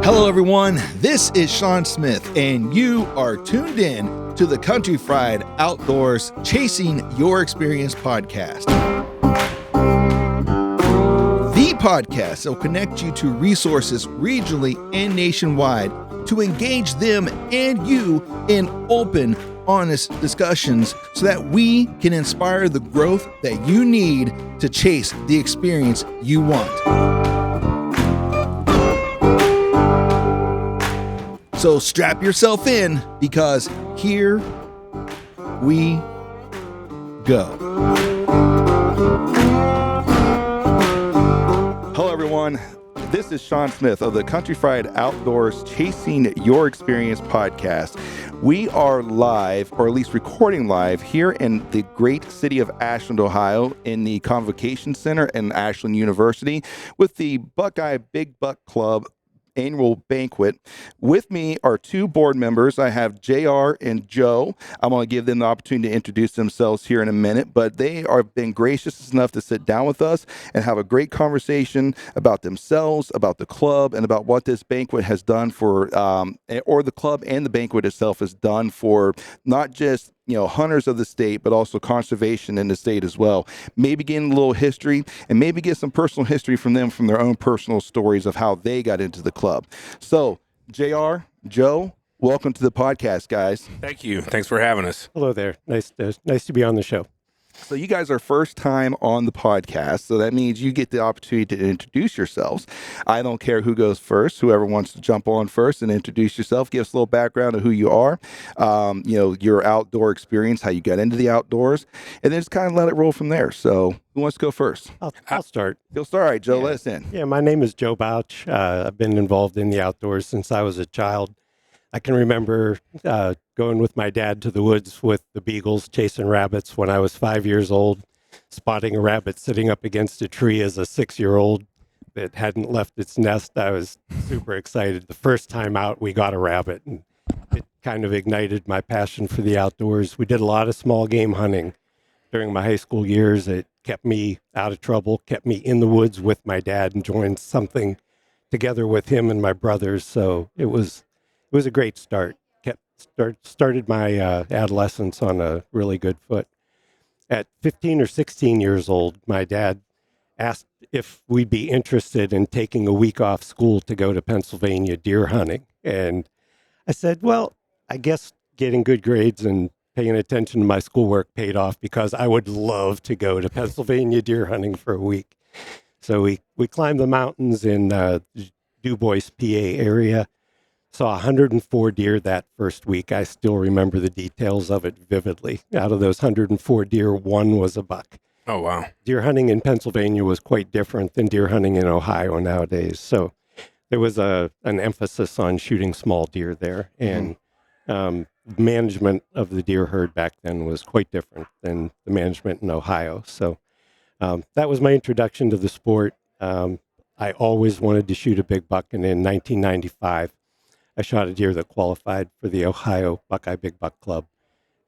Hello, everyone. This is Sean Smith, and you are tuned in to the Country Fried Outdoors Chasing Your Experience podcast. The podcast that will connect you to resources regionally and nationwide to engage them and you in open, honest discussions so that we can inspire the growth that you need to chase the experience you want. So strap yourself in because here we go. Hello, everyone. This is Sean Smith of the Country Fried Outdoors Chasing Your Experience podcast. We are live, or at least recording live, here in the great city of Ashland, Ohio, in the Convocation Center in Ashland University with the Buckeye Big Buck Club annual banquet. With me are two board members. I have JR and Joe. I'm going to give them the opportunity to introduce themselves here in a minute, but they have been gracious enough to sit down with us and have a great conversation about themselves, about the club, and about what this banquet has done for, or the club and the banquet itself has done for not just hunters of the state, but also conservation in the state as well. Maybe get a little history and maybe get some personal history from them, from their own personal stories of how they got into the club. So, JR, Joe, welcome to the podcast, guys. Thank you. Thanks for having us. Hello there. Nice to be on the show. So you guys are first time on the podcast, so that means you get the opportunity to introduce yourselves. I don't care who goes first, whoever wants to jump on first and introduce yourself, give us a little background of who you are, your outdoor experience, how you got into the outdoors, and then just kind of let it roll from there. So who wants to go first? I'll start. You'll start. All right, Joe, let us in. Yeah, my name is Joe Bouch. I've been involved in the outdoors since I was a child. I can remember going with my dad to the woods with the beagles, chasing rabbits when I was 5 years old, spotting a rabbit sitting up against a tree as a 6-year-old that hadn't left its nest. I was super excited. The first time out, we got a rabbit, and it kind of ignited my passion for the outdoors. We did a lot of small game hunting during my high school years. It kept me out of trouble, kept me in the woods with my dad, enjoying something together with him and my brothers. So it was a great start. Started my adolescence on a really good foot. At 15 or 16 years old, my dad asked if we'd be interested in taking a week off school to go to Pennsylvania deer hunting. And I said, well, I guess getting good grades and paying attention to my schoolwork paid off because I would love to go to Pennsylvania deer hunting for a week. So we climbed the mountains in Du Bois, PA area. Saw 104 deer that first week. I still remember the details of it vividly. Out of those 104 deer, one was a buck. Oh, wow. Deer hunting in Pennsylvania was quite different than deer hunting in Ohio nowadays. So there was an emphasis on shooting small deer there. And management of the deer herd back then was quite different than the management in Ohio. So that was my introduction to the sport. I always wanted to shoot a big buck. And in 1995, I shot a deer that qualified for the Ohio Buckeye Big Buck Club.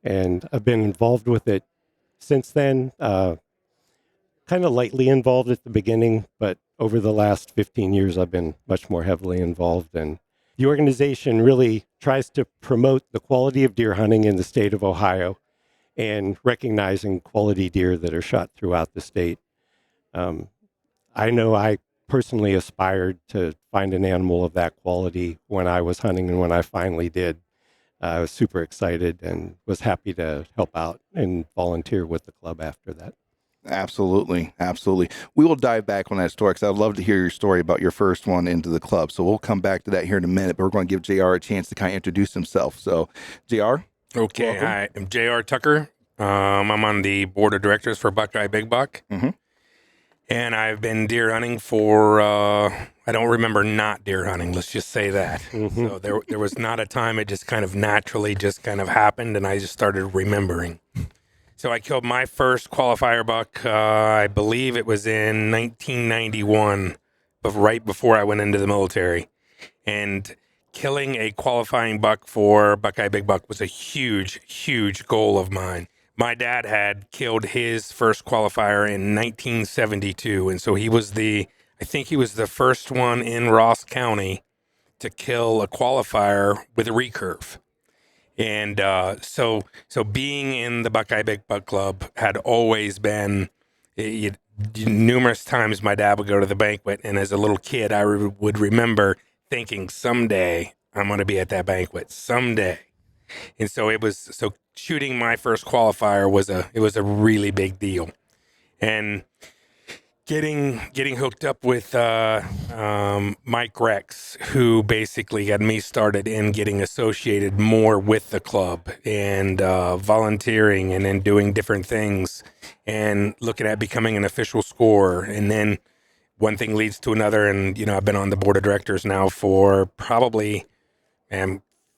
And I've been involved with it since then, kind of lightly involved at the beginning, but over the last 15 years, I've been much more heavily involved. And the organization really tries to promote the quality of deer hunting in the state of Ohio and recognizing quality deer that are shot throughout the state. I know I personally aspired to find an animal of that quality when I was hunting, and when I finally did, I was super excited and was happy to help out and volunteer with the club after that. Absolutely. We will dive back on that story because I'd love to hear your story about your first one into the club. So we'll come back to that here in a minute, but we're going to give JR a chance to kind of introduce himself. So, JR? Okay. Welcome. Hi, I'm JR Tucker. I'm on the board of directors for Buckeye Big Buck. Mm-hmm. And I've been deer hunting for, I don't remember not deer hunting, let's just say that. Mm-hmm. So there was not a time it just kind of naturally just kind of happened, and I just started remembering. So I killed my first qualifier buck, I believe it was in 1991, but right before I went into the military. And killing a qualifying buck for Buckeye Big Buck was a huge, huge goal of mine. My dad had killed his first qualifier in 1972, and so he was I think he was the first one in Ross County to kill a qualifier with a recurve. And so being in the Buckeye Big Buck Club had always been numerous times my dad would go to the banquet, and as a little kid, I would remember thinking, someday I'm going to be at that banquet, someday. And so shooting my first qualifier was a really big deal. And getting hooked up with Mike Rex, who basically got me started in getting associated more with the club and volunteering and then doing different things and looking at becoming an official scorer. And then one thing leads to another. And, I've been on the board of directors now for probably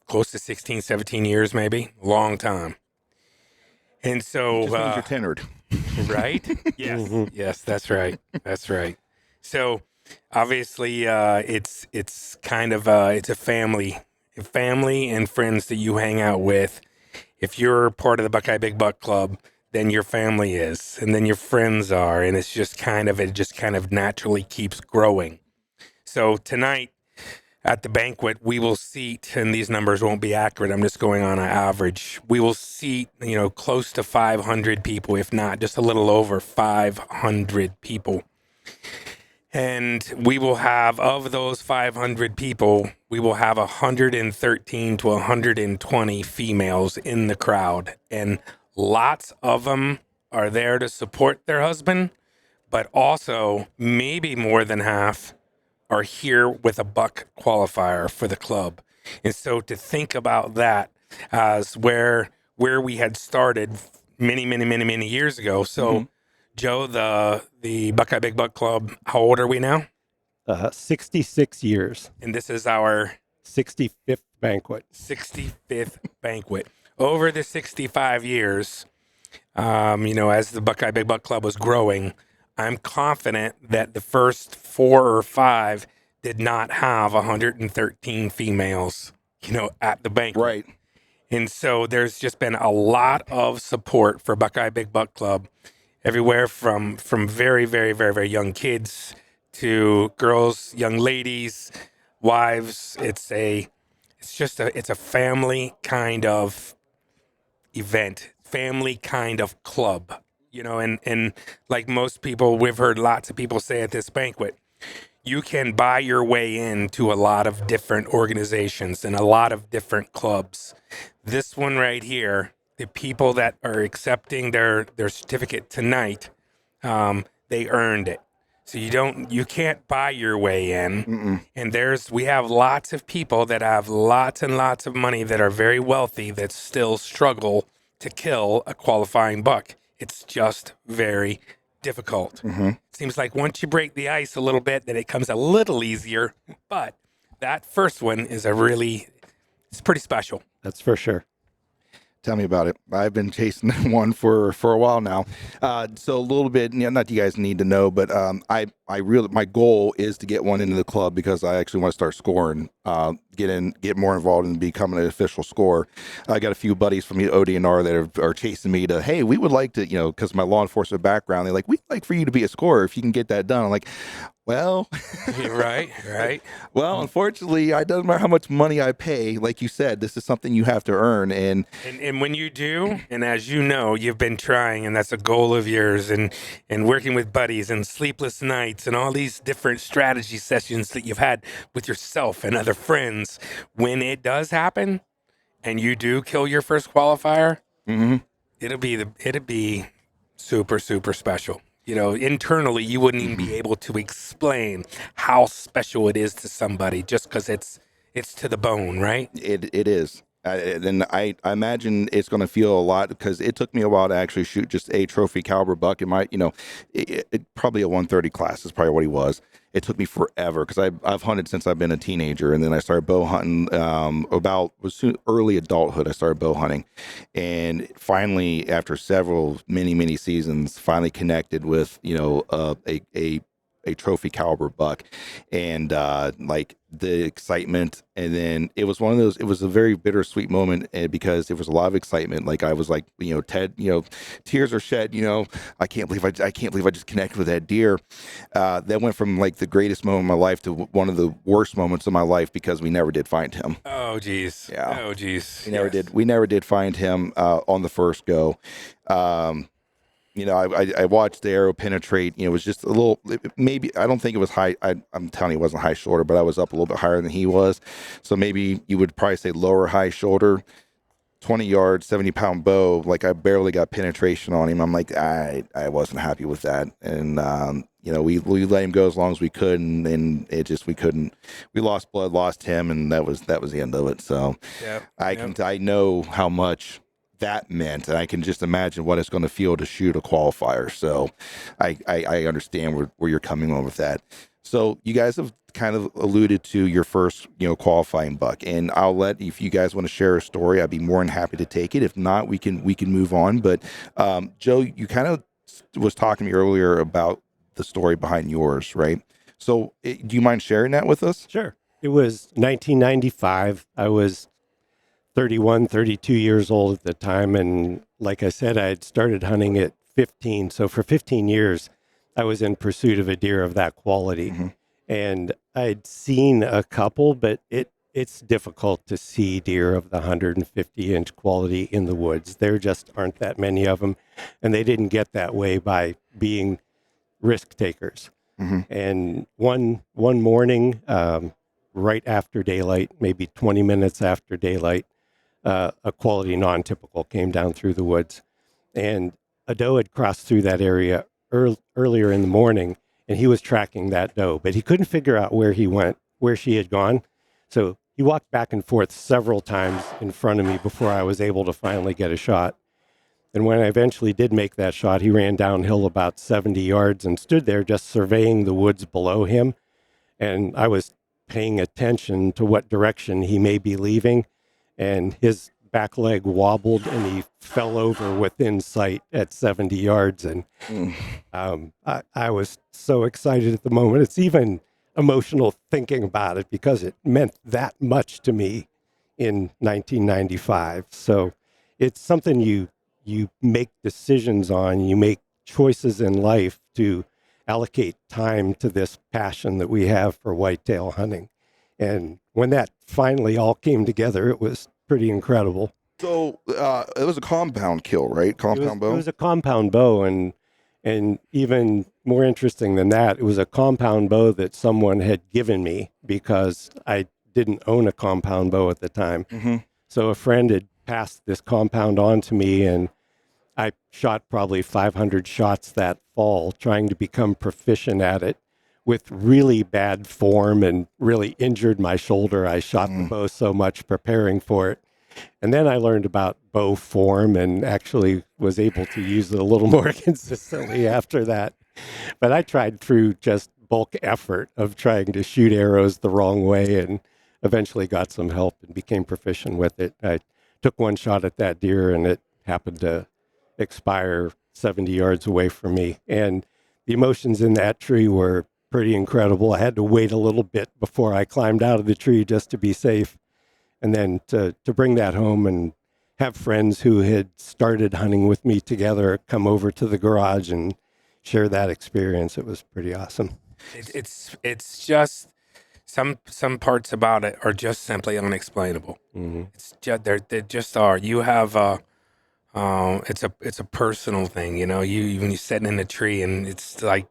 close to 16, 17 years, maybe. Long time. And so... Just means you're tenured. Right? Yes. Yes, that's right. That's right. So obviously it's kind of it's a family and friends that you hang out with. If you're part of the Buckeye Big Buck Club, then your family is, and then your friends are, and it just kind of naturally keeps growing. So tonight at the banquet, we will seat, and these numbers won't be accurate, I'm just going on an average. We will seat, close to 500 people, if not just a little over 500 people. And we will have, of those 500 people, we will have 113 to 120 females in the crowd. And lots of them are there to support their husband, but also maybe more than half are here with a buck qualifier for the club. And so to think about that as where we had started many years ago. So Joe, the Buckeye Big Buck Club, how old are we now? 66 years. And this is our 65th banquet. 65th banquet. Over the 65 years, as the Buckeye Big Buck Club was growing, I'm confident that the first 4 or 5 did not have 113 females, at the banquet. Right. And so there's just been a lot of support for Buckeye Big Buck Club, everywhere from very, very, very, very young kids to girls, young ladies, wives. It's a family kind of event, family kind of club. And like most people, we've heard lots of people say at this banquet, you can buy your way into a lot of different organizations and a lot of different clubs. This one right here, the people that are accepting their certificate tonight, they earned it. So you can't buy your way in. Mm-mm. And we have lots of people that have lots and lots of money that are very wealthy that still struggle to kill a qualifying buck. It's just very difficult. Seems like once you break the ice a little bit, then it comes a little easier. But that first one is it's pretty special. That's for sure. Tell me about it. I've been chasing one for a while now. So a little bit, not that you guys need to know, but my goal is to get one into the club because I actually want to start scoring, get more involved in becoming an official scorer. I got a few buddies from the ODNR that are chasing me to, hey, we would like to, because my law enforcement background, they're like, we'd like for you to be a scorer if you can get that done. I'm like, well, right. Well, unfortunately, I doesn't matter how much money I pay. Like you said, this is something you have to earn. And when you do, and as you know, you've been trying, and that's a goal of yours, and working with buddies and sleepless nights and all these different strategy sessions that you've had with yourself and other friends. When it does happen, and you do kill your first qualifier, it'll be super, super special. Internally, you wouldn't even be able to explain how special it is to somebody just because it's to the bone, right? It is. And I imagine it's going to feel a lot because it took me a while to actually shoot just a trophy caliber buck. It might, probably a 130 class is probably what he was. It took me forever because I've hunted since I've been a teenager, and then I started bow hunting early adulthood. I started bow hunting, and finally, after many seasons, finally connected with a a trophy caliber buck, and like the excitement. And then it was one of those. It was a very bittersweet moment because there was a lot of excitement. Like I was like, Ted, tears are shed. I can't believe I can't believe I just connected with that deer. That went from like the greatest moment of my life to one of the worst moments of my life because we never did find him. Oh geez. Yeah. Oh geez. We never did. We never did find him on the first go. I watched the arrow penetrate. It was just a little. Maybe I don't think it was high. I'm telling you, it wasn't high shoulder, but I was up a little bit higher than he was. So maybe you would probably say lower high shoulder. 20 yards, 70-pound bow. Like I barely got penetration on him. I'm like, I wasn't happy with that, and we let him go as long as we could, and it just we couldn't. We lost blood, lost him, and that was the end of it. So I know how much that meant, and I can just imagine what it's going to feel to shoot a qualifier. So I understand where you're coming on with that. So you guys have kind of alluded to your first, qualifying buck, and I'll let, if you guys want to share a story, I'd be more than happy to take it. If not, we can move on. But Joe, you kind of was talking to me earlier about the story behind yours, right? So do you mind sharing that with us? Sure. It was 1995. I was 31, 32 years old at the time. And like I said, I had started hunting at 15. So for 15 years, I was in pursuit of a deer of that quality. Mm-hmm. And I'd seen a couple, but it's difficult to see deer of the 150-inch quality in the woods. There just aren't that many of them. And they didn't get that way by being risk takers. Mm-hmm. And one morning, right after daylight, maybe 20 minutes after daylight, a quality non-typical came down through the woods. And a doe had crossed through that area earlier in the morning, and he was tracking that doe, but he couldn't figure out where she had gone. So he walked back and forth several times in front of me before I was able to finally get a shot. And when I eventually did make that shot, he ran downhill about 70 yards and stood there just surveying the woods below him. And I was paying attention to what direction he may be leaving. And his back leg wobbled and he fell over within sight at 70 yards. And I was so excited at the moment. It's even emotional thinking about it because it meant that much to me in 1995. So it's something you make decisions on, you make choices in life to allocate time to this passion that we have for whitetail hunting. And when that finally all came together, it was pretty incredible. So it was a compound kill, right? Compound bow? It was a compound bow, and even more interesting than that, it was a compound bow that someone had given me because I didn't own a compound bow at the time. Mm-hmm. So a friend had passed this compound on to me, and I shot probably 500 shots that fall trying to become proficient at it with really bad form and really injured my shoulder. I shot the bow so much preparing for it. And then I learned about bow form and actually was able to use it a little more consistently after that. But I tried through just bulk effort of trying to shoot arrows the wrong way and eventually got some help and became proficient with it. I took one shot at that deer and it happened to expire 70 yards away from me. And the emotions in that tree were pretty incredible. I had to wait a little bit before I climbed out of the tree just to be safe. And then to bring that home and have friends who had started hunting with me together come over to the garage and share that experience. It was pretty awesome. It's just some parts about it are just simply unexplainable. Mm-hmm. It's just they just are. You have it's a personal thing, you when you're sitting in a tree and it's like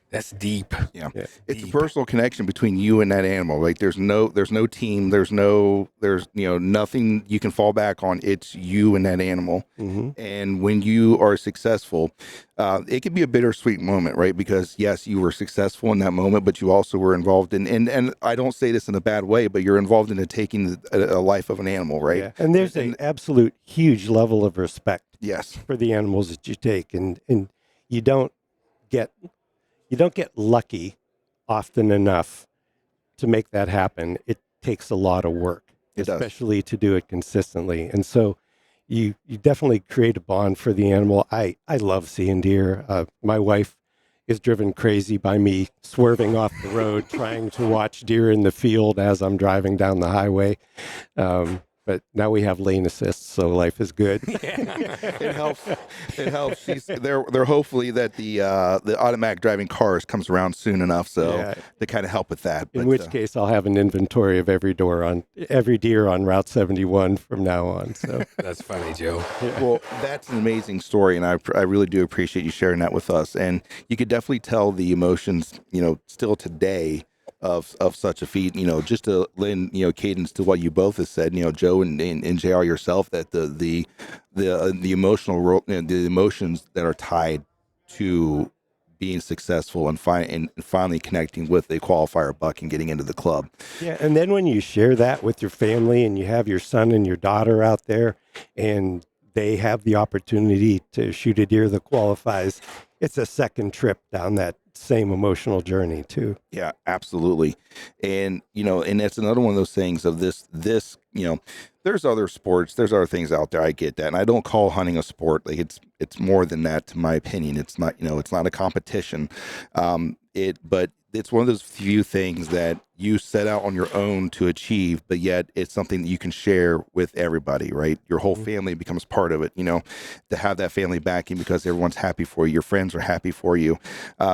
that's deep. Yeah. It's a personal connection between you and that animal. Like there's no team, there's nothing you can fall back on. It's you and that animal. Mm-hmm. And when you are successful, it can be a bittersweet moment, right? Because yes, you were successful in that moment, but you also were involved in, and I don't say this in a bad way, but you're involved in taking a life of an animal, right? Yeah. And there's an absolute huge level of respect. Yes. For the animals that you take. And you don't get lucky often enough to make that happen. It takes a lot of work, especially to do it consistently. And so you definitely create a bond for the animal. I love seeing deer. My wife is driven crazy by me swerving off the road, trying to watch deer in the field as I'm driving down the highway. But now we have lane assist, so life is good. It helps. It helps. They're hopefully that the automatic driving cars comes around soon enough, so to kind of help with that. In which case, I'll have an inventory of every deer on Route 71 from now on. So That's funny, Joe. Well, that's an amazing story, and I really do appreciate you sharing that with us. And you could definitely tell the emotions, still today of such a feat. Just to lend cadence to what you both have said. Joe and JR yourself, that the emotional the emotions that are tied to being successful and finally connecting with a qualifier buck and getting into the club. Yeah, and then when you share that with your family and you have your son and your daughter out there and they have the opportunity to shoot a deer that qualifies, it's a second trip down that same emotional journey too. Yeah, absolutely. And and that's another one of those things of this there's other sports, there's other things out there. I get that. And I don't call hunting a sport. Like it's more than that, to my opinion. It's not, it's not a competition. But it's one of those few things that you set out on your own to achieve, but yet it's something that you can share with everybody, right? Your whole family becomes part of it, to have that family backing because everyone's happy for you. Your friends are happy for you.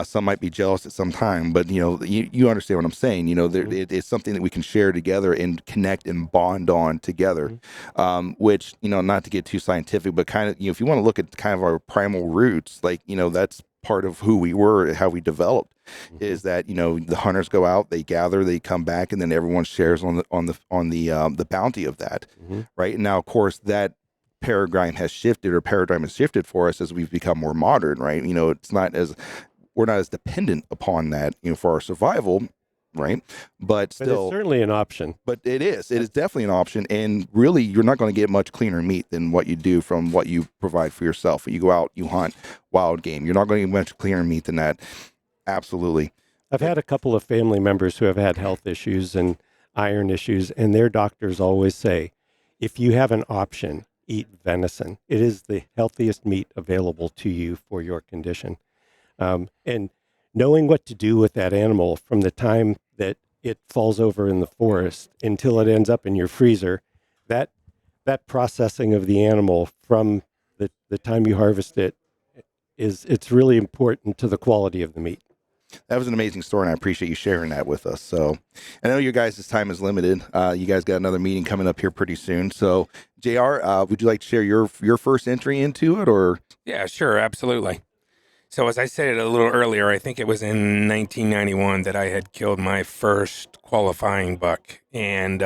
Some might be jealous at some time, but you understand what I'm saying. It's something that we can share together and connect and bond on together, which, not to get too scientific, but kind of, if you want to look at kind of our primal roots, like, that's part of who we were, how we developed, is that the hunters go out, they gather, they come back, and then everyone shares on the bounty of that, right? And now, of course, that paradigm has shifted for us as we've become more modern, right? We're not as dependent upon that, for our survival. Right. But still, it's certainly an option. But it is definitely an option. And really, you're not going to get much cleaner meat than what you do from what you provide for yourself. When you go out, you hunt wild game. You're not going to get much cleaner meat than that. Absolutely. I've had a couple of family members who have had health issues and iron issues, and their doctors always say, if you have an option, eat venison. It is the healthiest meat available to you for your condition. And knowing what to do with that animal from the time that it falls over in the forest until it ends up in your freezer, that processing of the animal from the time you harvest it it's really important to the quality of the meat. That was an amazing story, and I appreciate you sharing that with us. So I know your guys' time is limited. You guys got another meeting coming up here pretty soon. So JR, would you like to share your first entry into it, or? Yeah, sure. Absolutely. So as I said a little earlier, I think it was in 1991 that I had killed my first qualifying buck, and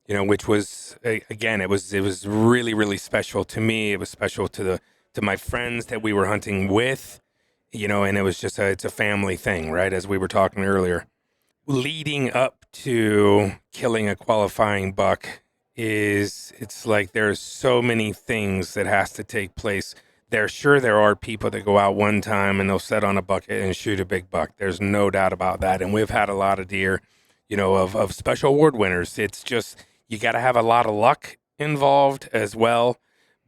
which was again, it was really, really special to me. It was special to my friends that we were hunting with, and it was just it's a family thing, right? As we were talking earlier, leading up to killing a qualifying buck it's like there's so many things that has to take place. There are people that go out one time and they'll set on a bucket and shoot a big buck. There's no doubt about that. And we've had a lot of deer, of special award winners. It's just, you got to have a lot of luck involved as well.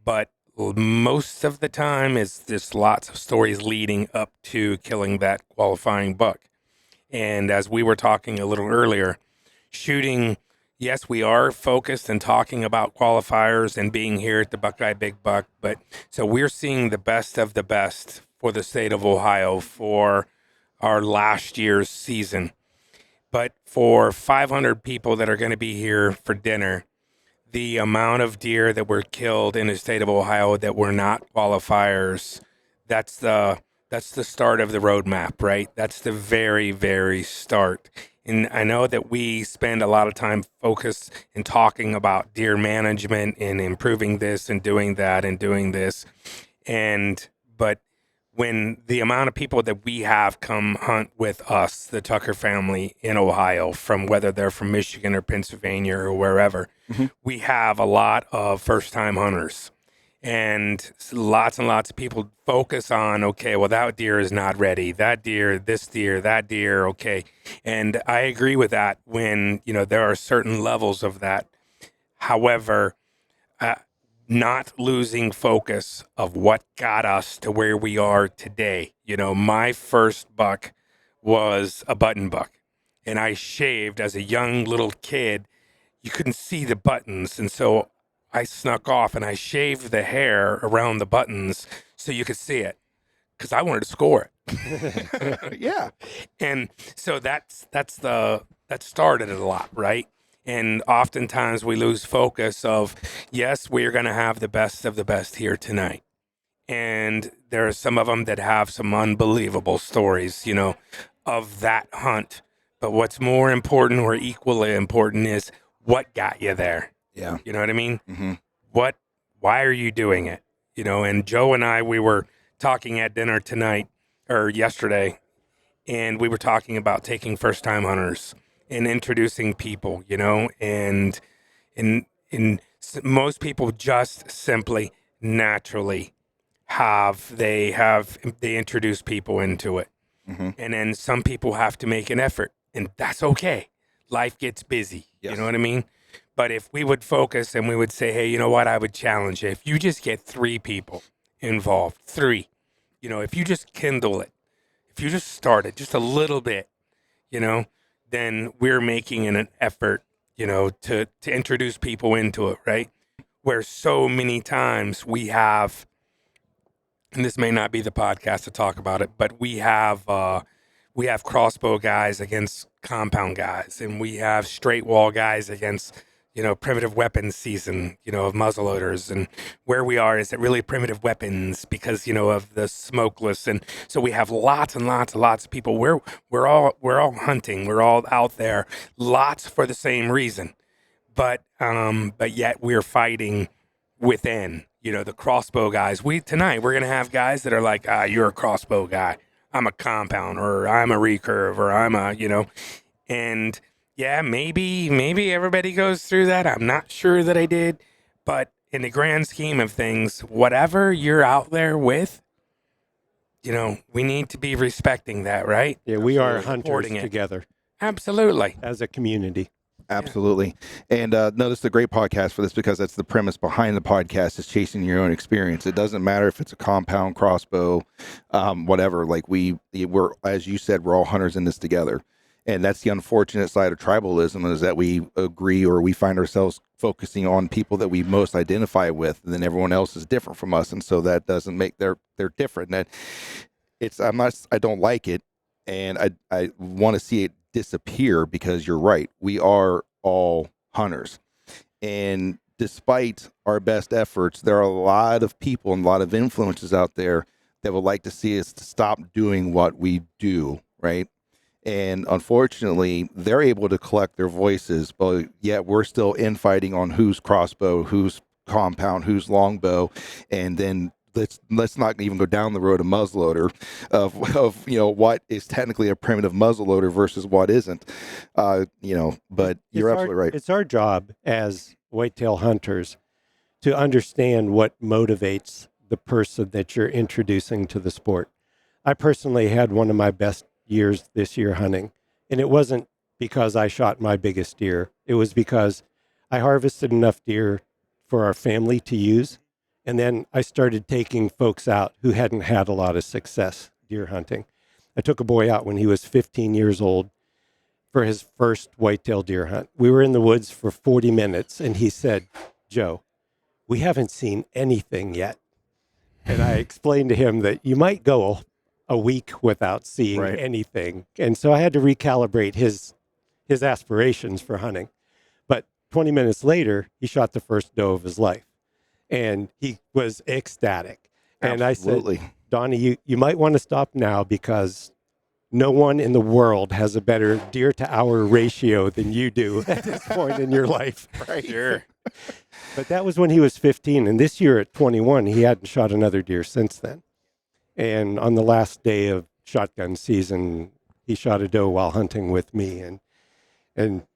But most of the time is just lots of stories leading up to killing that qualifying buck. And as we were talking a little earlier, shooting, yes, we are focused and talking about qualifiers and being here at the Buckeye Big Buck, but so we're seeing the best of the best for the state of Ohio for our last year's season. But for 500 people that are going to be here for dinner, the amount of deer that were killed in the state of Ohio that were not qualifiers, that's the start of the roadmap, right? That's the very, very start. And I know that we spend a lot of time focused and talking about deer management and improving this and doing that and doing this. But when the amount of people that we have come hunt with us, the Tucker family in Ohio, from whether they're from Michigan or Pennsylvania or wherever, we have a lot of first-time hunters. And lots of people focus on, okay, well, that deer is not ready. That deer, this deer, that deer, okay. And I agree with that when, there are certain levels of that. However, not losing focus of what got us to where we are today. My first buck was a button buck, and I shaved as a young little kid. You couldn't see the buttons, and so I snuck off and I shaved the hair around the buttons so you could see it because I wanted to score it. Yeah. And so that started it a lot, right? And oftentimes we lose focus of, yes, we're going to have the best of the best here tonight. And there are some of them that have some unbelievable stories, of that hunt. But what's more important or equally important is what got you there. Yeah. You know what I mean? Mm-hmm. Why are you doing it? And Joe and I, we were talking at dinner tonight or yesterday, and we were talking about taking first time hunters and introducing people, and most people just simply naturally they introduce people into it. Mm-hmm. And then some people have to make an effort, and that's okay. Life gets busy. Yes. You know what I mean? But if we would focus and we would say, hey, you know what? I would challenge you. If you just get 3 people involved, 3, if you just kindle it, if you just start it just a little bit, then we're making an effort, to introduce people into it, right? Where so many times we have, and this may not be the podcast to talk about it, but we have crossbow guys against compound guys, and we have straight wall guys against, primitive weapons season, of muzzleloaders. And where we are is it really primitive weapons because, of the smokeless. And so we have lots and lots and lots of people. We're all hunting. We're all out there, lots for the same reason. But yet we're fighting within, the crossbow guys. Tonight we're going to have guys that are like, you're a crossbow guy. I'm a compound, or I'm a recurve, or I'm a, and yeah, maybe everybody goes through that. I'm not sure that I did, but in the grand scheme of things, whatever you're out there with, we need to be respecting that, right? Yeah, we are hunters Supporting it. together Absolutely. as a community. Absolutely. And no, this is a great podcast for this because that's the premise behind the podcast is chasing your own experience. It doesn't matter if it's a compound, crossbow, whatever. Like we're, as you said, we're all hunters in this together. And that's the unfortunate side of tribalism is that we agree or we find ourselves focusing on people that we most identify with, and then everyone else is different from us. And so that doesn't make they're different. And I don't like it. And I want to see it disappear because you're right. We are all hunters. And despite our best efforts, there are a lot of people and a lot of influences out there that would like to see us to stop doing what we do, right? And unfortunately, they're able to collect their voices, but yet we're still infighting on who's crossbow, who's compound, who's longbow, and then let's not even go down the road of muzzleloader of what is technically a primitive muzzleloader versus what isn't. But you're absolutely right. It's our job as whitetail hunters to understand what motivates the person that you're introducing to the sport. I personally had one of my best years this year hunting, and it wasn't because I shot my biggest deer. It was because I harvested enough deer for our family to use. And then I started taking folks out who hadn't had a lot of success deer hunting. I took a boy out when he was 15 years old for his first whitetail deer hunt. We were in the woods for 40 minutes, and he said, Joe, we haven't seen anything yet. And I explained to him that you might go a week without seeing anything. And so I had to recalibrate his aspirations for hunting. But 20 minutes later, he shot the first doe of his life. And he was ecstatic. And Absolutely. I said, Donnie, you might want to stop now because no one in the world has a better deer to hour ratio than you do at this point in your life. Right. Sure. But that was when he was 15. And this year at 21, he hadn't shot another deer since then. And on the last day of shotgun season, he shot a doe while hunting with me. And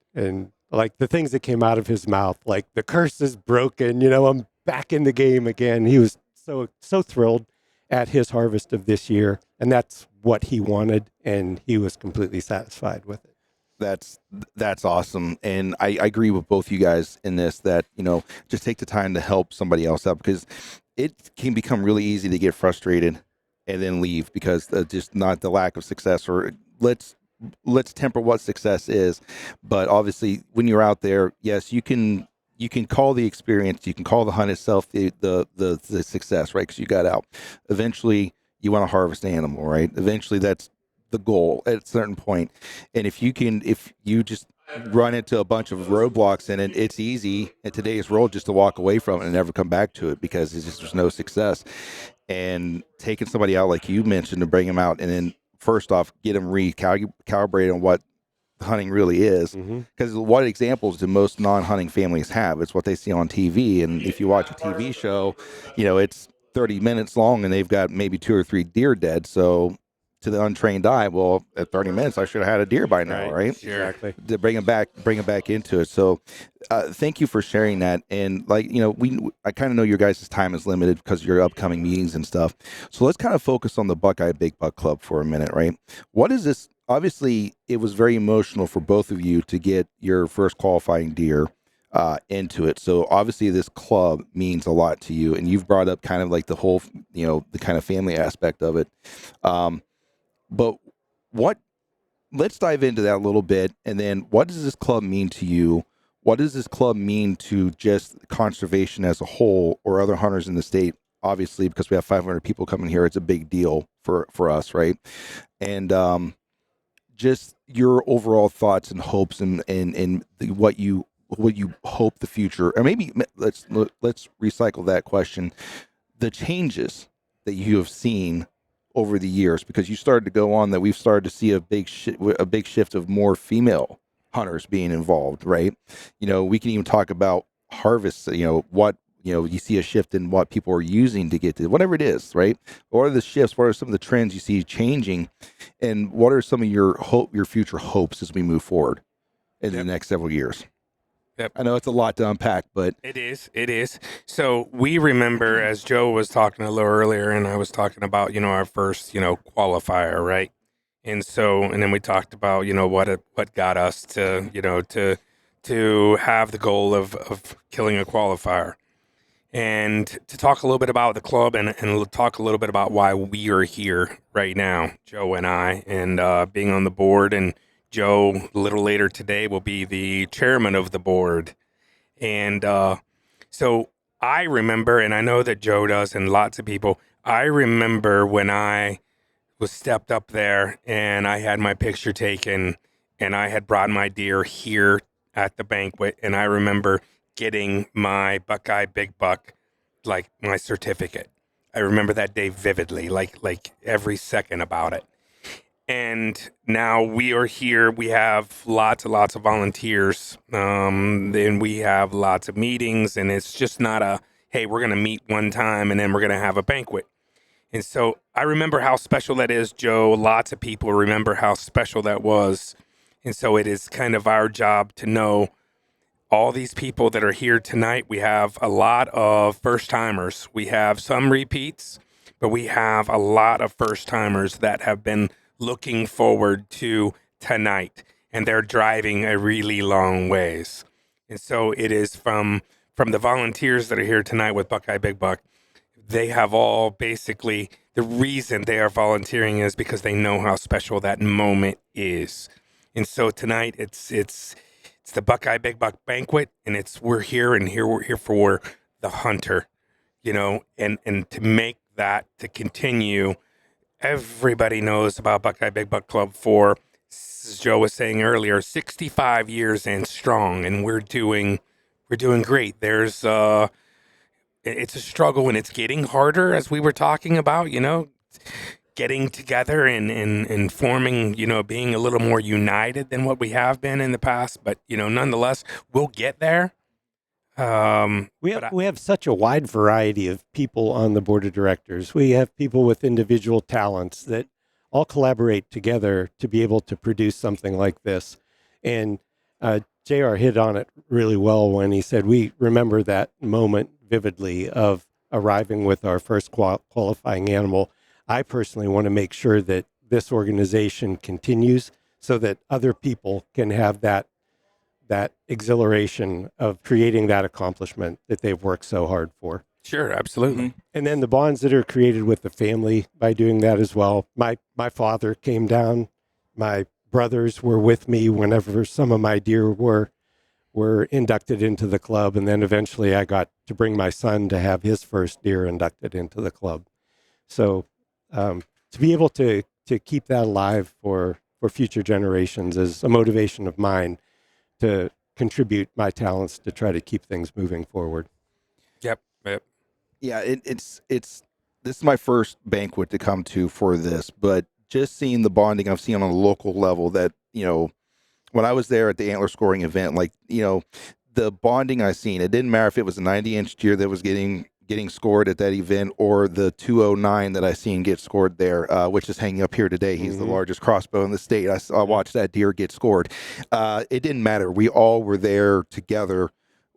like the things that came out of his mouth, like the curse is broken, I'm back in the game again. He was so thrilled at his harvest of this year, and that's what he wanted, and he was completely satisfied with it. That's awesome, and I agree with both you guys in this. That just take the time to help somebody else out, because it can become really easy to get frustrated and then leave because just not the lack of success. Or let's temper what success is, but obviously when you're out there, yes, you can call the experience, you can call the hunt itself the success, right? Because you got out. Eventually, you want to harvest an animal, right? Eventually, that's the goal at a certain point. And if you just run into a bunch of roadblocks in it, it's easy in today's world just to walk away from it and never come back to it because there's no success. And taking somebody out, like you mentioned, to bring them out, and then first off, get them recalibrated on what hunting really is. Because what examples do most non-hunting families have? It's what they see on TV. And if you watch a TV show, it's 30 minutes long and they've got maybe 2 or 3 deer dead. So to the untrained eye, well, at 30 minutes, I should have had a deer by now, right? Sure. Exactly. To bring them back into it. So thank you for sharing that. And I kind of know your guys' time is limited because of your upcoming meetings and stuff. So let's kind of focus on the Buckeye Big Buck Club for a minute, right? What is this? Obviously, it was very emotional for both of you to get your first qualifying deer into it. So obviously, this club means a lot to you, and you've brought up kind of like the whole, the kind of family aspect of it. But let's dive into that a little bit, and then what does this club mean to you? What does this club mean to just conservation as a whole, or other hunters in the state? Obviously, because we have 500 people coming here, it's a big deal for us, right? And just your overall thoughts and hopes and what you hope the future, or maybe let's recycle that question. The changes that you have seen over the years, because you started to go on that we've started to see a big shift of more female hunters being involved, right? We can even talk about harvests, what you see a shift in what people are using to get to whatever it is, right? What are the shifts? What are some of the trends you see changing? And what are some of your future hopes as we move forward in the next several years? Yep. I know it's a lot to unpack, but It is. So we remember, as Joe was talking a little earlier, and I was talking about, our first, qualifier, right? And then we talked about, what got us to have the goal of killing a qualifier. And to talk a little bit about the club and talk a little bit about why we are here right now, Joe and I, and being on the board. And Joe, a little later today, will be the chairman of the board. And so I remember, and I know that Joe does, and lots of people, I remember when I was stepped up there and I had my picture taken and I had brought my deer here at the banquet. And I remember getting my Buckeye Big Buck, like my certificate. I remember that day vividly, like every second about it. And now we are here. We have lots and lots of volunteers. Then we have lots of meetings, and it's just not hey, we're going to meet one time and then we're going to have a banquet. And so I remember how special that is, Joe. Lots of people remember how special that was. And so it is kind of our job to know all these people that are here tonight. We have a lot of first timers. We have some repeats, but we have a lot of first timers that have been looking forward to tonight, and they're driving a really long ways. And so it is from the volunteers that are here tonight with Buckeye Big Buck. They have all basically, the reason they are volunteering is because they know how special that moment is. And so tonight it's the Buckeye Big Buck Banquet, and we're here for the hunter, and to make that to continue. Everybody knows about Buckeye Big Buck Club for, as Joe was saying earlier, 65 years and strong, and we're doing great. There's it's a struggle, and it's getting harder, as we were talking about, getting together and forming, being a little more united than what we have been in the past. But, nonetheless, we'll get there. We have such a wide variety of people on the board of directors. We have people with individual talents that all collaborate together to be able to produce something like this. And JR hit on it really well when he said we remember that moment vividly of arriving with our first qualifying animal. I personally want to make sure that this organization continues so that other people can have that exhilaration of creating that accomplishment that they've worked so hard for. Sure, absolutely. And then the bonds that are created with the family by doing that as well. My father came down. My brothers were with me whenever some of my deer were inducted into the club, and then eventually I got to bring my son to have his first deer inducted into the club. So to be able to keep that alive for future generations is a motivation of mine to contribute my talents to try to keep things moving forward. Yep. Yeah, it's this is my first banquet to come to for this, but just seeing the bonding I've seen on a local level that, when I was there at the antler scoring event, like, the bonding I seen, it didn't matter if it was a 90-inch deer that was getting scored at that event or the 209 that I seen get scored there, which is hanging up here today. He's the largest crossbow in the state. I watched that deer get scored. It didn't matter. We all were there together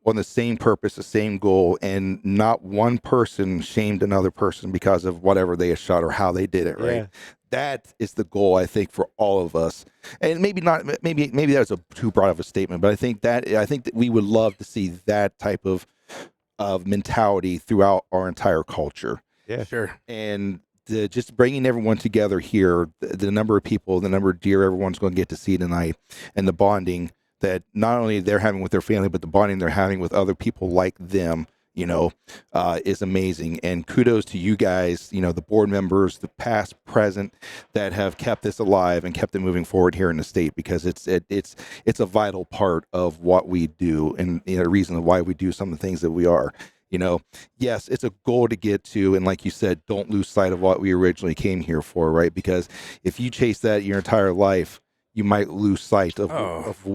on the same purpose, the same goal, and not one person shamed another person because of whatever they had shot or how they did it, right? Yeah. That is the goal, I think, for all of us. And maybe that was a too broad of a statement, but I think that we would love to see that type of mentality throughout our entire culture. Yeah. Sure. And just bringing everyone together here, the number of people, the number of deer everyone's going to get to see tonight, and the bonding that not only they're having with their family, but the bonding they're having with other people like them, is amazing. And kudos to you guys, the board members, the past, present, that have kept this alive and kept it moving forward here in the state, because it's a vital part of what we do, and a reason why we do some of the things that we are. Yes, it's a goal to get to, and like you said, don't lose sight of what we originally came here for, right? Because if you chase that your entire life, you might lose sight of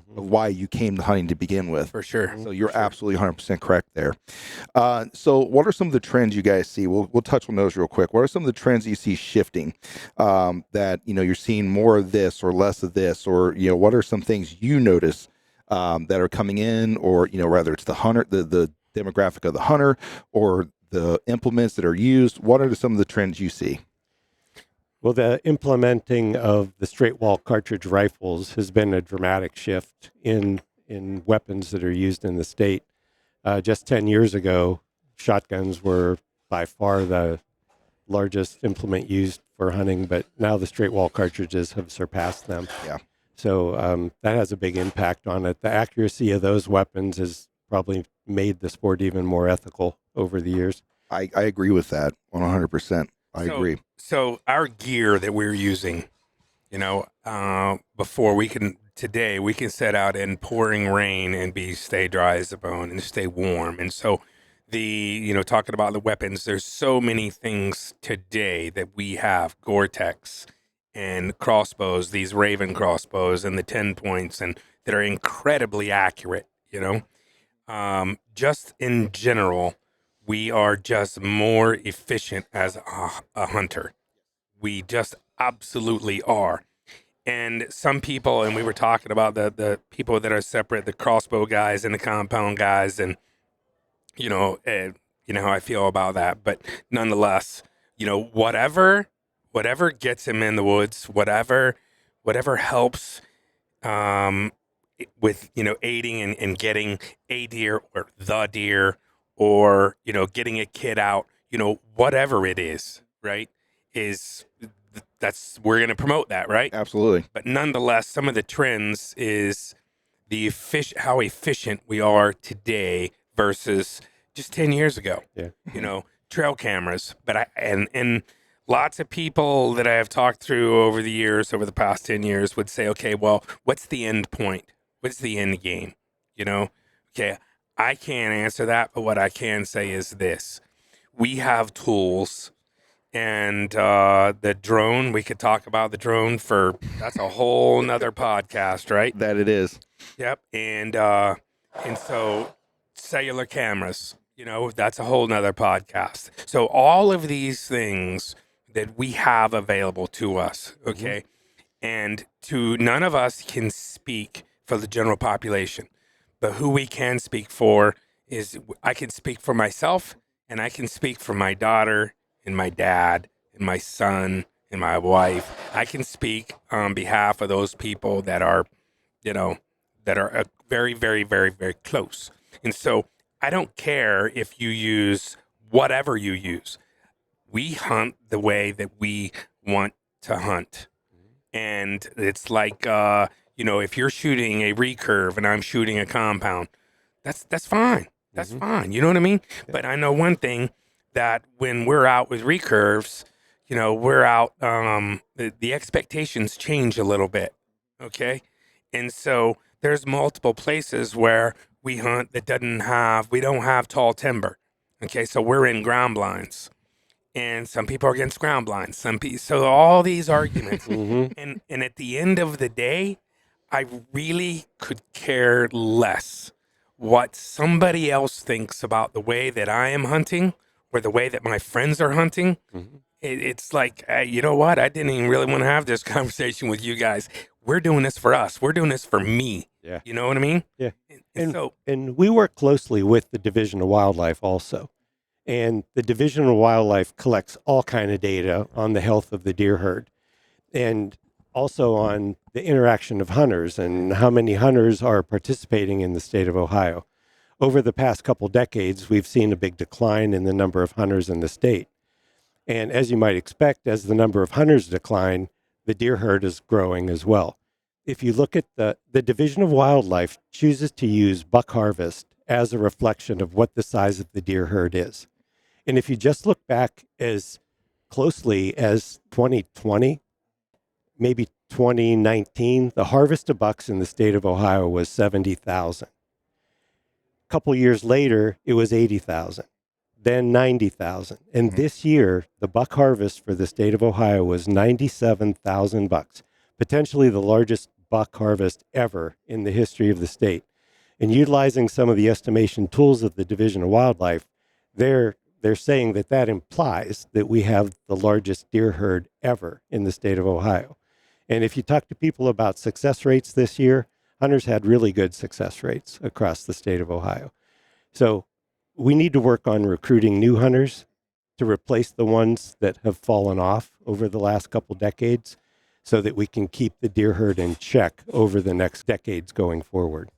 why you came to hunting to begin with. For sure. So you're absolutely 100% correct there. So what are some of the trends you guys see? We'll touch on those real quick. What are some of the trends you see shifting, that, you're seeing more of this or less of this, or, what are some things you notice that are coming in, or, rather it's the hunter, the demographic of the hunter, or the implements that are used? What are some of the trends you see? Well, the implementing of the straight wall cartridge rifles has been a dramatic shift in weapons that are used in the state. Just 10 years ago, shotguns were by far the largest implement used for hunting, but now the straight wall cartridges have surpassed them. Yeah. So that has a big impact on it. The accuracy of those weapons has probably made the sport even more ethical over the years. I agree with that 100%. I agree. So our gear that we're using, before today we can set out in pouring rain and stay dry as a bone and stay warm. And so talking about the weapons, there's so many things today that we have, Gore-Tex and crossbows, these Raven crossbows and the 10 points, and that are incredibly accurate, just in general. We are just more efficient as a hunter. We just absolutely are. And some people, and we were talking about the people that are separate, the crossbow guys and the compound guys, and how I feel about that. But nonetheless, whatever gets him in the woods, whatever helps with aiding and getting a deer or the deer, or getting a kid out, whatever it is, right, we're going to promote that, right? Absolutely. But nonetheless, some of the trends is how efficient we are today versus just 10 years ago. Yeah. Trail cameras, but and lots of people that I have talked through over the past 10 years would say, okay, well, what's the end point? What's the end game? Okay, I can't answer that, but what I can say is this. We have tools, and the drone, we could talk about the drone that's a whole nother podcast, right? That it is. Yep. And so cellular cameras, that's a whole nother podcast. So all of these things that we have available to us, okay? And none of us can speak for the general population. But who we can speak for is, I can speak for myself, and I can speak for my daughter and my dad and my son and my wife. I can speak on behalf of those people that are, very, very, very, very close. And so I don't care if you use whatever you use. We hunt the way that we want to hunt. And it's like, if you're shooting a recurve and I'm shooting a compound, that's fine. That's fine. You know what I mean? But I know one thing, that when we're out with recurves, we're out, the expectations change a little bit. Okay. And so there's multiple places where we hunt that we don't have tall timber. Okay. So we're in ground blinds, and some people are against ground blinds. So all these arguments, and at the end of the day, I really could care less what somebody else thinks about the way that I am hunting or the way that my friends are hunting. It's like, you know what? I didn't even really want to have this conversation with you guys. We're doing this for us. We're doing this for me. Yeah. You know what I mean? Yeah. And we work closely with the Division of Wildlife also. And the Division of Wildlife collects all kind of data on the health of the deer herd, and also on the interaction of hunters and how many hunters are participating in the state of Ohio. Over the past couple decades, we've seen a big decline in the number of hunters in the state. And as you might expect, as the number of hunters decline, the deer herd is growing as well. If you look at the Division of Wildlife chooses to use buck harvest as a reflection of what the size of the deer herd is. And if you just look back as closely as 2020, maybe 2019, the harvest of bucks in the state of Ohio was 70,000. A couple years later, it was 80,000, then 90,000. And this year, the buck harvest for the state of Ohio was 97,000 bucks, potentially the largest buck harvest ever in the history of the state. And utilizing some of the estimation tools of the Division of Wildlife, they're saying that implies that we have the largest deer herd ever in the state of Ohio. And if you talk to people about success rates this year, hunters had really good success rates across the state of Ohio. So we need to work on recruiting new hunters to replace the ones that have fallen off over the last couple decades, so that we can keep the deer herd in check over the next decades going forward.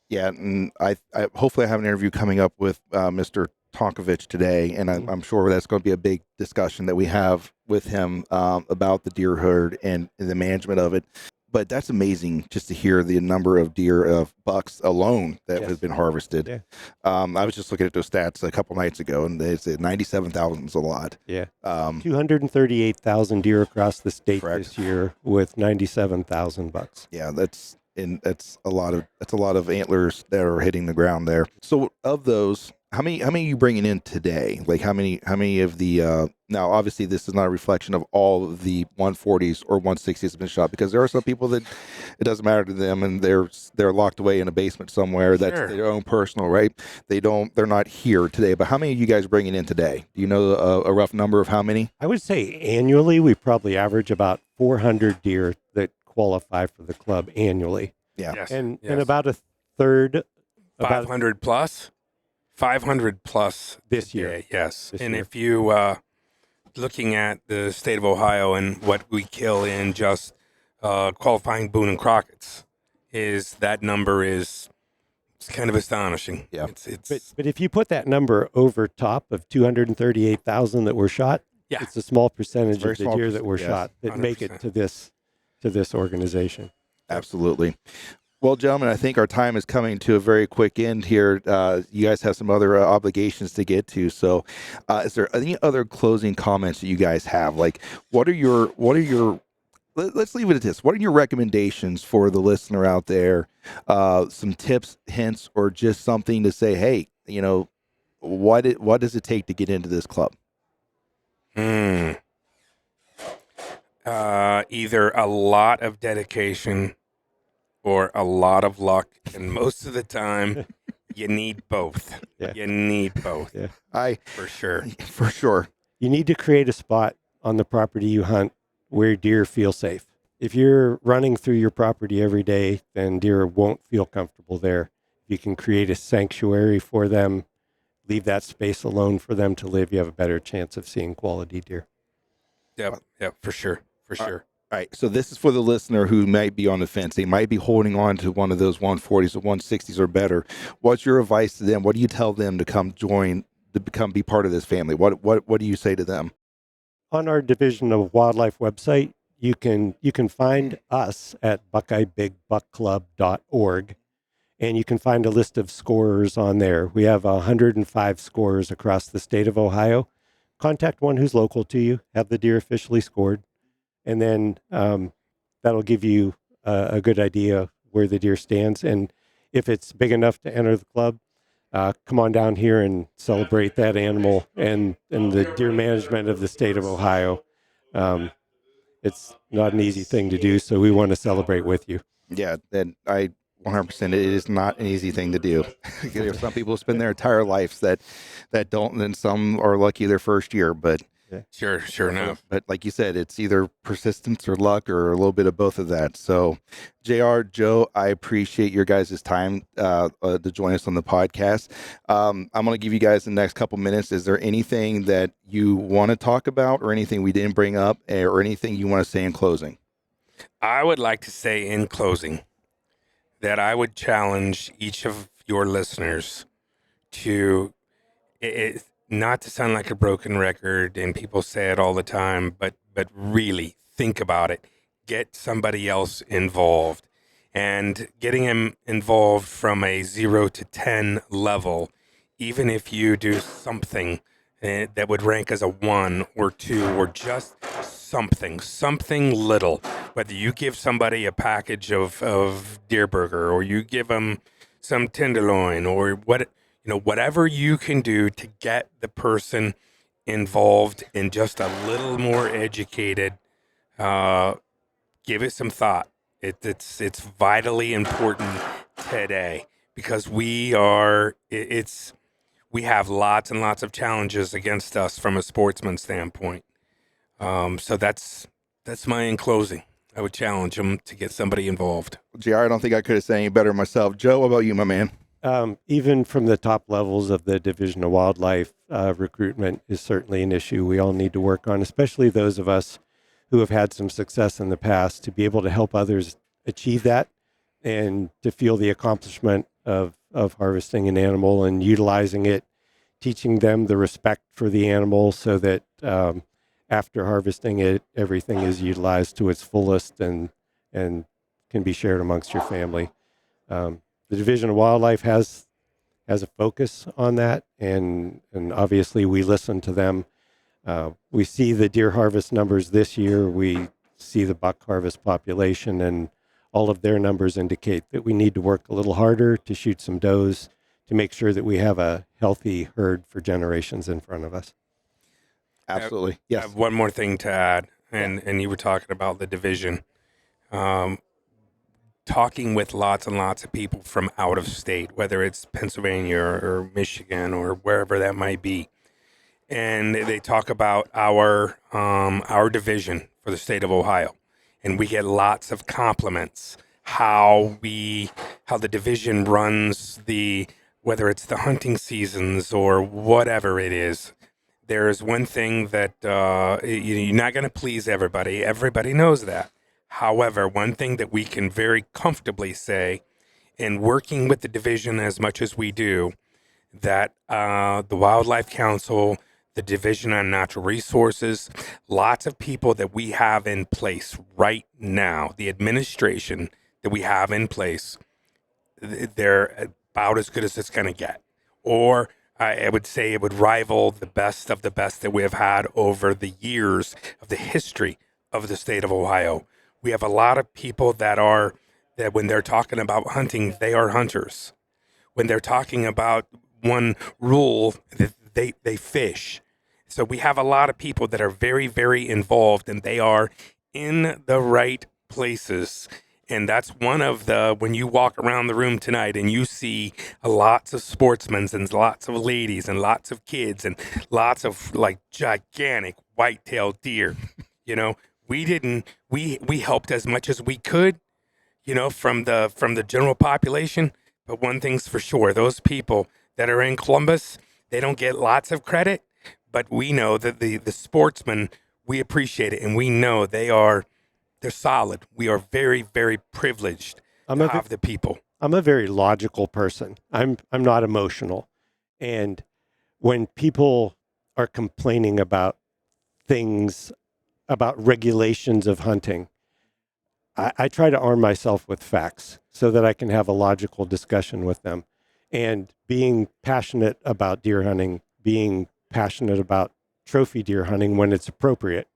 Yeah, and I hopefully I have an interview coming up with Mr. Tonkovich today, and I'm sure that's going to be a big discussion that we have with him about the deer herd and the management of it. But that's amazing just to hear the number of bucks alone that has been harvested. Yeah. I was just looking at those stats a couple nights ago, and they said 97,000 is a lot. Yeah. 238,000 deer across the state correct. This year with 97,000 bucks. Yeah, that's a lot of antlers that are hitting the ground there. So of those, how many are you bringing in today? Like how many of the now obviously this is not a reflection of all of the 140s or 160s that have been shot, because there are some people that it doesn't matter to them, and they're locked away in a basement somewhere. That's their own personal, right? They're not here today. But how many are you guys bringing in today? Do you know a rough number of how many? I would say annually we probably average about 400 deer that qualify for the club annually. Yeah. Yes. And about a third, 500 plus. 500 plus this year. Yes. This and year. if you looking at the state of Ohio and what we kill in just qualifying Boone and Crockett's, that number is kind of astonishing. Yeah. But if you put that number over top of 238,000 that were shot, it's a small percentage of the deer that were shot that 100%. Make it to this organization. Absolutely. Well, gentlemen, I think our time is coming to a very quick end here. You guys have some other obligations to get to. So is there any other closing comments that you guys have? Like, what are your, let's leave it at this. What are your recommendations for the listener out there? Some tips, hints, or just something to say, hey, what does it take to get into this club? Either a lot of dedication or a lot of luck, and most of the time you need both. Yeah. You need both. Yeah. For sure. For sure. You need to create a spot on the property you hunt where deer feel safe. If you're running through your property every day, then deer won't feel comfortable there. If you can create a sanctuary for them, leave that space alone for them to live, you have a better chance of seeing quality deer. Yep, for sure. for sure. All right. So this is for the listener who might be on the fence. They might be holding on to one of those 140s or 160s or better. What's your advice to them? What do you tell them to come join, to be part of this family? What do you say to them? On our Division of Wildlife website, you can find us at buckeyebigbuckclub.org, and you can find a list of scorers on there. We have 105 scorers across the state of Ohio. Contact one who's local to you, have the deer officially scored, and then that'll give you a good idea where the deer stands. And if it's big enough to enter the club, come on down here and celebrate that animal and the deer management of the state of Ohio. It's not an easy thing to do, so we want to celebrate with you. Yeah, then I 100%. It is not an easy thing to do. Some people spend their entire lives that don't, and some are lucky their first year. But Sure enough. But like you said, it's either persistence or luck or a little bit of both of that. So, JR, Joe, I appreciate your guys' time to join us on the podcast. I'm going to give you guys the next couple minutes. Is there anything that you want to talk about or anything we didn't bring up or anything you want to say in closing? I would like to say in closing that I would challenge each of your listeners to not to sound like a broken record, and people say it all the time, but really think about it. Get somebody else involved, and getting them involved from a 0 to 10 level, even if you do something that would rank as a 1 or 2 or just something little, whether you give somebody a package of deer burger or you give them some tenderloin or whatever you can do to get the person involved and just a little more educated, give it some thought. It's vitally important today because we have lots and lots of challenges against us from a sportsman standpoint. So that's my in closing. I would challenge them to get somebody involved. JR, I don't think I could have said any better myself. Joe, what about you, my man? Even from the top levels of the Division of Wildlife, recruitment is certainly an issue we all need to work on, especially those of us who have had some success in the past, to be able to help others achieve that and to feel the accomplishment of harvesting an animal and utilizing it, teaching them the respect for the animal so that after harvesting it, everything is utilized to its fullest and can be shared amongst your family. The Division of Wildlife has a focus on that, and obviously we listen to them. We see the deer harvest numbers this year. We see the buck harvest population, and all of their numbers indicate that we need to work a little harder to shoot some does to make sure that we have a healthy herd for generations in front of us. Absolutely. I Yes. have one more thing to add, and you were talking about the division. Talking with lots and lots of people from out of state, whether it's Pennsylvania or Michigan or wherever that might be, and they talk about our division for the state of Ohio, and we get lots of compliments how the division runs whether it's the hunting seasons or whatever it is. There's one thing that you're not going to please everybody. Everybody knows that. However, one thing that we can very comfortably say, in working with the division as much as we do, that the Wildlife Council, the Division on Natural Resources, lots of people that we have in place right now, the administration that we have in place, they're about as good as it's going to get. Or I would say it would rival the best of the best that we have had over the years of the history of the state of Ohio. We have a lot of people that when they're talking about hunting, they are hunters. When they're talking about one rule, they fish. So we have a lot of people that are very, very involved, and they are in the right places. And that's one of when you walk around the room tonight and you see lots of sportsmen and lots of ladies and lots of kids and lots of like gigantic whitetail deer, we helped as much as we could, from the general population. But one thing's for sure, those people that are in Columbus, they don't get lots of credit, but we know that the sportsmen, we appreciate it, and we know they're solid. We are very, very privileged to have the people. I'm a very logical person. I'm not emotional. And when people are complaining about things, about regulations of hunting, I try to arm myself with facts so that I can have a logical discussion with them. And being passionate about deer hunting, being passionate about trophy deer hunting when it's appropriate.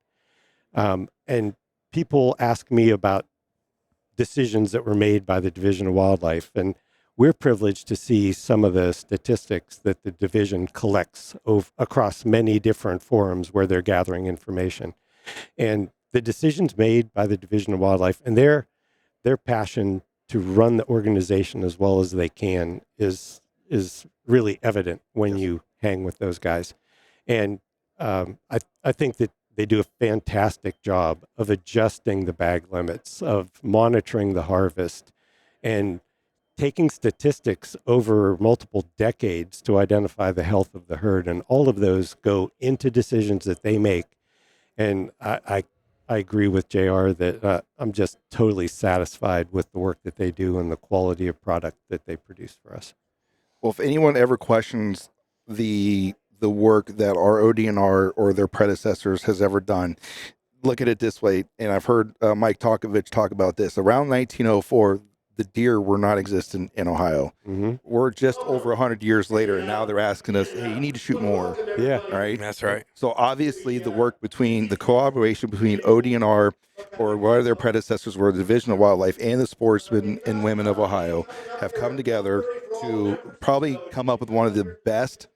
And people ask me about decisions that were made by the Division of Wildlife. And we're privileged to see some of the statistics that the division collects across many different forums where they're gathering information. And the decisions made by the Division of Wildlife and their passion to run the organization as well as they can is really evident when you hang with those guys. And I think that they do a fantastic job of adjusting the bag limits, of monitoring the harvest, and taking statistics over multiple decades to identify the health of the herd. And all of those go into decisions that they make. And I agree with JR that I'm just totally satisfied with the work that they do and the quality of product that they produce for us. Well, if anyone ever questions the work that our ODNR or their predecessors has ever done, look at it this way. And I've heard Mike Talkovich talk about this. Around 1904, the deer were not existent in Ohio. Mm-hmm. We're just over 100 years later, and now they're asking us, hey, you need to shoot more. Yeah. Right? That's right. So obviously the work between the collaboration between ODNR or what their predecessors were, the Division of Wildlife, and the sportsmen and women of Ohio have come together to probably come up with one of the best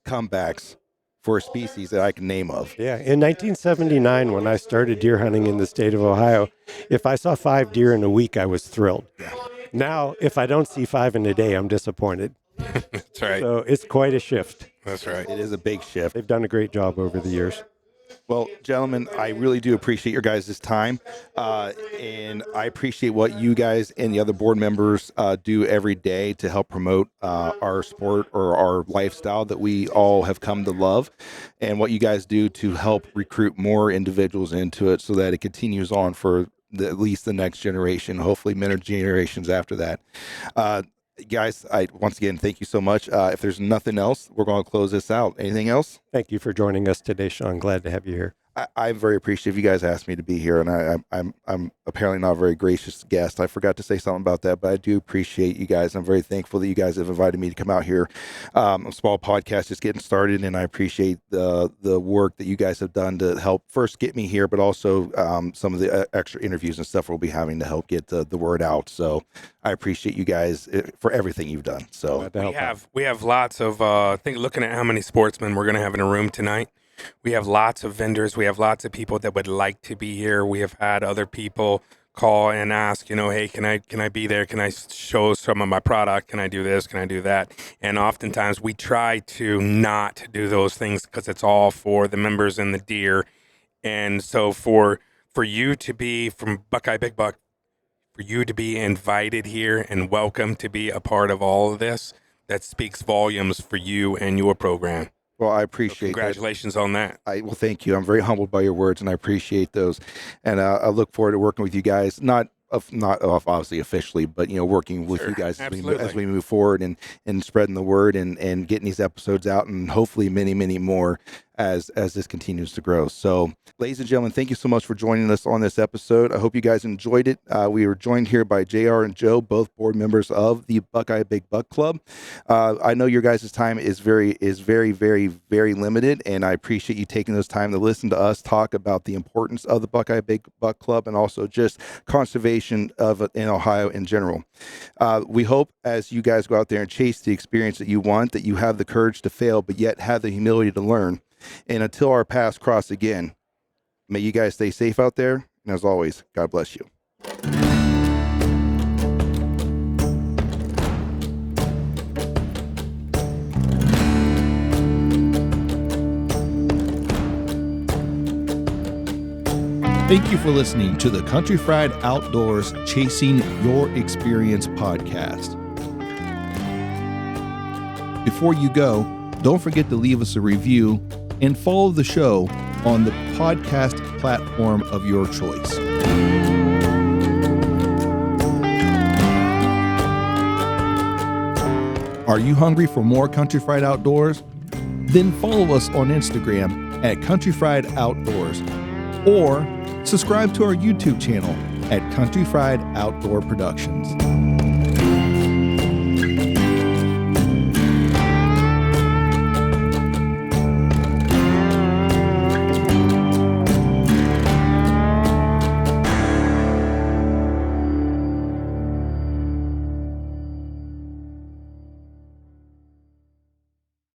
comebacks for a species that I can name of. Yeah. In 1979, when I started deer hunting in the state of Ohio, if I saw 5 deer in a week, I was thrilled. Yeah. Now, if I don't see 5 in a day, I'm disappointed. That's right. So it's quite a shift. That's right. It is a big shift. They've done a great job over the years. Well, gentlemen, I really do appreciate your guys' time, and I appreciate what you guys and the other board members do every day to help promote our sport or our lifestyle that we all have come to love, and what you guys do to help recruit more individuals into it so that it continues on for at least the next generation, hopefully many generations after that. Guys, once again, thank you so much. If there's nothing else, we're going to close this out. Anything else? Thank you for joining us today, Sean. Glad to have you here. I'm very appreciative. You guys asked me to be here, and I'm apparently not a very gracious guest. I forgot to say something about that, but I do appreciate you guys. I'm very thankful that you guys have invited me to come out here. A small podcast just getting started, and I appreciate the work that you guys have done to help first get me here, but also some of the extra interviews and stuff we'll be having to help get the word out. So I appreciate you guys for everything you've done. So we have lots of I think looking at how many sportsmen we're going to have in a room tonight. We have lots of vendors. We have lots of people that would like to be here. We have had other people call and ask, hey, can I be there? Can I show some of my product? Can I do this? Can I do that? And oftentimes we try to not do those things because it's all for the members and the deer. And so for you to be from Buckeye Big Buck, for you to be invited here and welcome to be a part of all of this, that speaks volumes for you and your program. Well, I appreciate congratulations on that. Well, thank you. I'm very humbled by your words, and I appreciate those. And I look forward to working with you guys, not obviously officially, but working with you guys as we move forward and spreading the word and getting these episodes out, and hopefully many, many more as this continues to grow. So, ladies and gentlemen, thank you so much for joining us on this episode. I hope you guys enjoyed it. We were joined here by JR and Joe, both board members of the Buckeye Big Buck Club. I know your guys' time is very, very, very limited, and I appreciate you taking this time to listen to us talk about the importance of the Buckeye Big Buck Club and also just conservation of it in Ohio in general. We hope as you guys go out there and chase the experience that you want, that you have the courage to fail, but yet have the humility to learn. And until our paths cross again, may you guys stay safe out there. And as always, God bless you. Thank you for listening to the Country Fried Outdoors Chasing Your Experience podcast. Before you go, don't forget to leave us a review and follow the show on the podcast platform of your choice. Are you hungry for more Country Fried Outdoors? Then follow us on Instagram at Country Fried Outdoors or subscribe to our YouTube channel at Country Fried Outdoor Productions.